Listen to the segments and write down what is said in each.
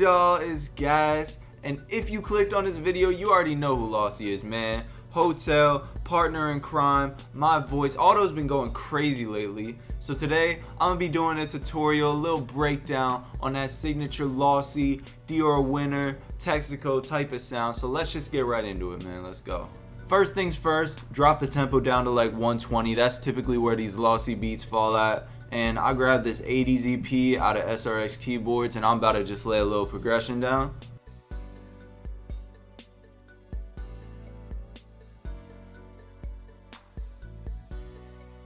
y'all? It's Gas, and if you clicked on this video, you already know who Lawsy is, man. Hotel, partner in crime, my voice, all those been going crazy lately. So today, I'm gonna be doing a tutorial, a little breakdown on that signature Lawsy, Diorwinterr Xangang type of sound. So let's just get right into it, man. Let's go. First things first, drop the tempo down to like 120. That's typically where these Lawsy beats fall at. And I grabbed this 80s EP out of SRX keyboards, and I'm about to just lay a little progression down.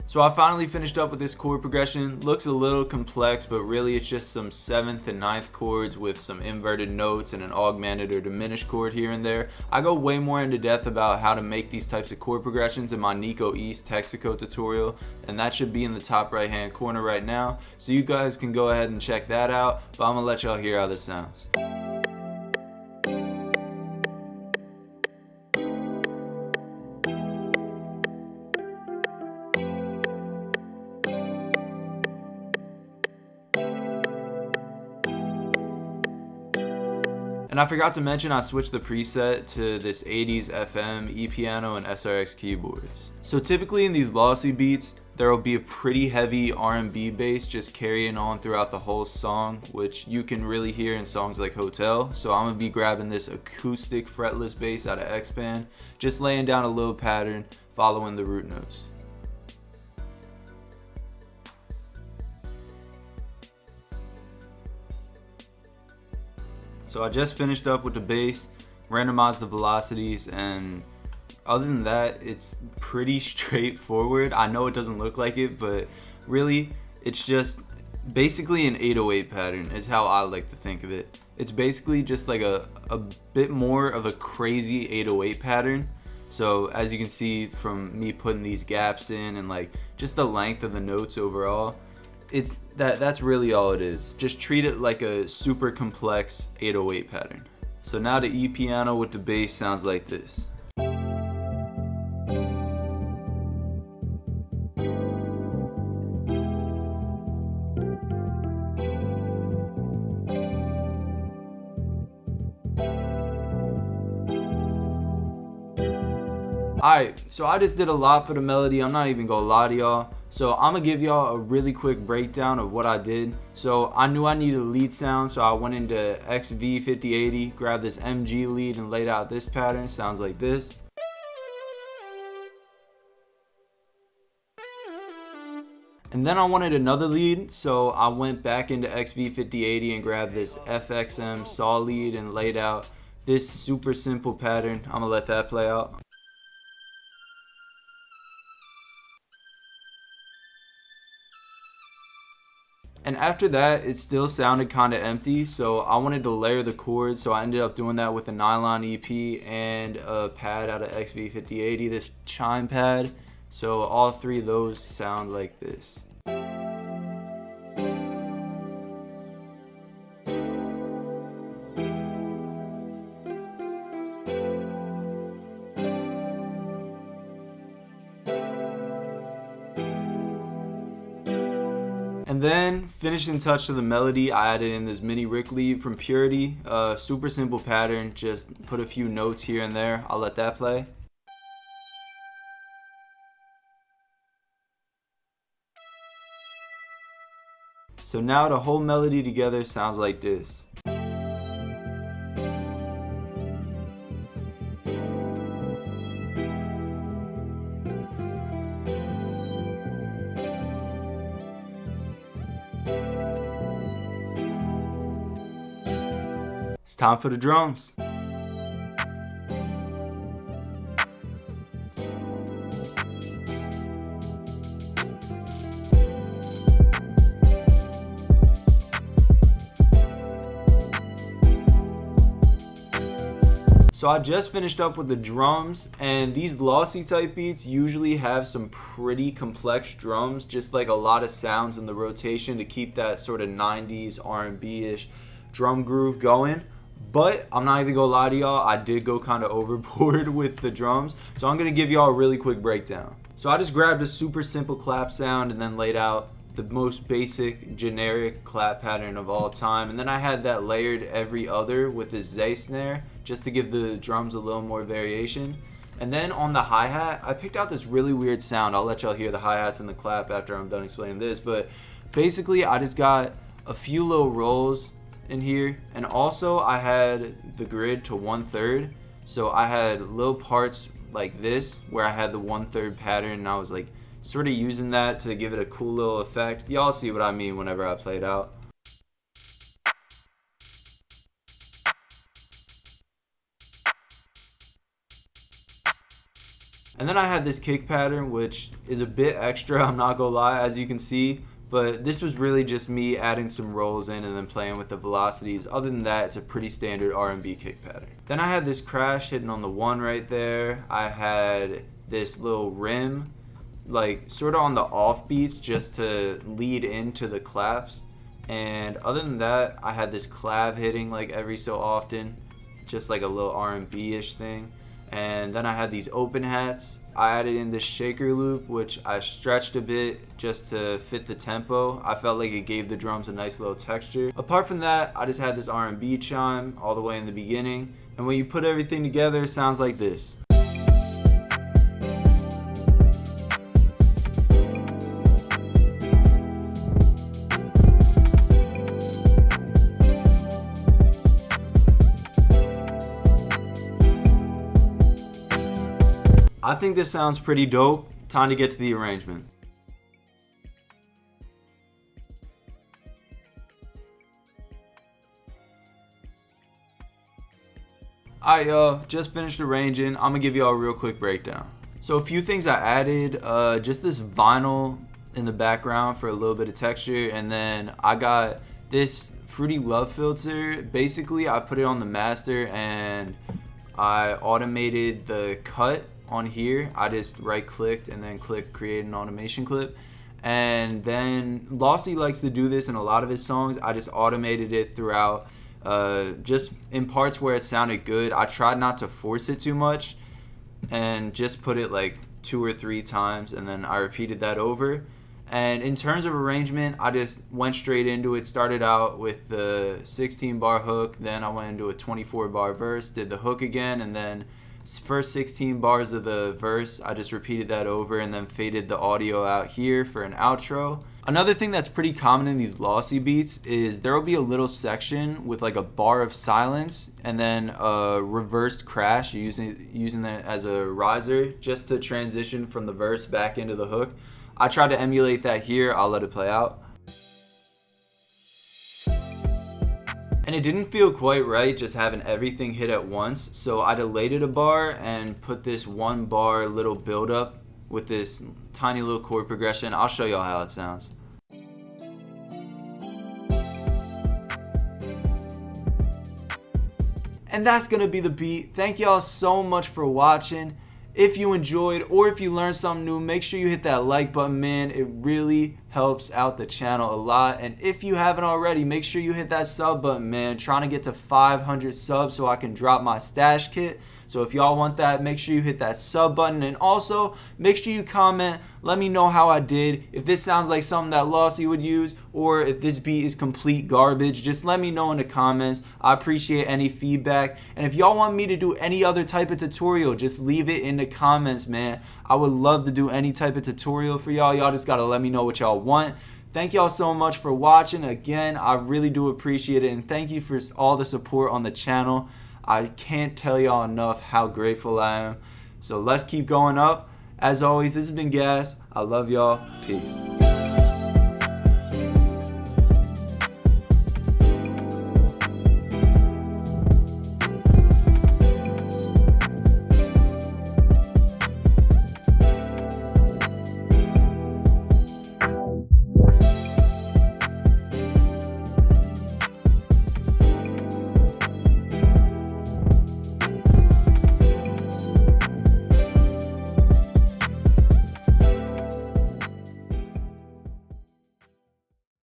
So I finally finished up with this chord progression. Looks a little complex, but really it's just some 7th and 9th chords with some inverted notes and an augmented or diminished chord here and there. I go way more into depth about how to make these types of chord progressions in my Nico East Texaco tutorial, and that should be in the top right hand corner right now. So you guys can go ahead and check that out, but I'm gonna let y'all hear how this sounds. And I forgot to mention I switched the preset to this 80s FM, E-piano, and SRX keyboards. So typically in these Lawsy beats, there will be a pretty heavy R&B bass just carrying on throughout the whole song, which you can really hear in songs like Hotel. So I'm gonna be grabbing this acoustic fretless bass out of X-Band, just laying down a little pattern, following the root notes. So I just finished up with the bass, randomized the velocities, and other than that, it's pretty straightforward. I know it doesn't look like it, but really, it's just basically an 808 pattern is how I like to think of it. It's basically just like a bit more of a crazy 808 pattern. So as you can see from me putting these gaps in and like just the length of the notes overall, that's really all it is. Just treat it like a super complex 808 pattern. So now the E-piano with the bass sounds like this. Alright, so I just did a lot for the melody. I'm not even gonna lie to y'all. So I'm gonna give y'all a really quick breakdown of what I did. So I knew I needed a lead sound, so I went into XV5080, grabbed this MG lead and laid out this pattern. Sounds like this. And then I wanted another lead, so I went back into XV5080 and grabbed this FXM saw lead and laid out this super simple pattern. I'm gonna let that play out. And after that, it still sounded kind of empty, so I wanted to layer the chords, so I ended up doing that with a nylon EP and a pad out of XV5080, this chime pad. So all three of those sound like this. And then, finishing touch to the melody, I added in this mini Rick lead from Purity. Super simple pattern, just put a few notes here and there. I'll let that play. So now the whole melody together sounds like this. It's time for the drums. So I just finished up with the drums, and these Lawsy type beats usually have some pretty complex drums, just like a lot of sounds in the rotation to keep that sort of 90s R&B-ish drum groove going. But I'm not even gonna lie to y'all, I did go kind of overboard with the drums, so I'm gonna give y'all a really quick breakdown. So I just grabbed a super simple clap sound and then laid out the most basic generic clap pattern of all time. And then I had that layered every other with the Z snare just to give the drums a little more variation. And then on the hi-hat, I picked out this really weird sound. I'll let y'all hear the hi-hats and the clap after I'm done explaining this. But basically, I just got a few little rolls in here. And also, I had the grid to 1/3. So I had little parts like this where I had the 1/3 pattern. And I was like sort of using that to give it a cool little effect. Y'all see what I mean whenever I play it out. And then I had this kick pattern, which is a bit extra, I'm not gonna lie, as you can see. But this was really just me adding some rolls in and then playing with the velocities. Other than that, it's a pretty standard R&B kick pattern. Then I had this crash hitting on the 1 right there. I had this little rim, like sort of on the off beats just to lead into the claps. And other than that, I had this clav hitting like every so often, just like a little R&B-ish thing. And then I had these open hats. I added in this shaker loop, which I stretched a bit just to fit the tempo. I felt like it gave the drums a nice little texture. Apart from that, I just had this R&B chime all the way in the beginning. And when you put everything together, it sounds like this. I think this sounds pretty dope. Time to get to the arrangement. Alright y'all, just finished arranging. I'm gonna give y'all a real quick breakdown. So a few things I added, just this vinyl in the background for a little bit of texture, and then I got this Fruity Love filter. Basically I put it on the master and I automated the cut on here. I just right clicked and then click create an automation clip. And then Lawsy likes to do this in a lot of his songs. I just automated it throughout, just in parts where it sounded good. I tried not to force it too much and just put it like 2 or 3 times, and then I repeated that over. And in terms of arrangement, I just went straight into it. Started out with the 16 bar hook, then I went into a 24 bar verse, did the hook again, and then first 16 bars of the verse, I just repeated that over and then faded the audio out here for an outro. Another thing that's pretty common in these Lawsy beats is there will be a little section with like a bar of silence and then a reversed crash using that as a riser just to transition from the verse back into the hook. I tried to emulate that here. I'll let it play out. And it didn't feel quite right just having everything hit at once, so I delayed it a bar and put this 1 bar little build up with this tiny little chord progression. I'll show y'all how it sounds. And that's gonna be the beat. Thank y'all so much for watching. If you enjoyed or if you learned something new, make sure you hit that like button, man. It really helps out the channel a lot. And if you haven't already, make sure you hit that sub button, man. Trying to get to 500 subs so I can drop my stash kit. So if y'all want that, make sure you hit that sub button. And also, make sure you comment. Let me know how I did. If this sounds like something that Lawsy would use, or if this beat is complete garbage, just let me know in the comments. I appreciate any feedback. And if y'all want me to do any other type of tutorial, just leave it in the comments, man. I would love to do any type of tutorial for y'all. Y'all just gotta let me know what y'all want. Thank y'all so much for watching. Again, I really do appreciate it. And thank you for all the support on the channel. I can't tell y'all enough how grateful I am. So let's keep going up. As always, this has been Gas. I love y'all. Peace.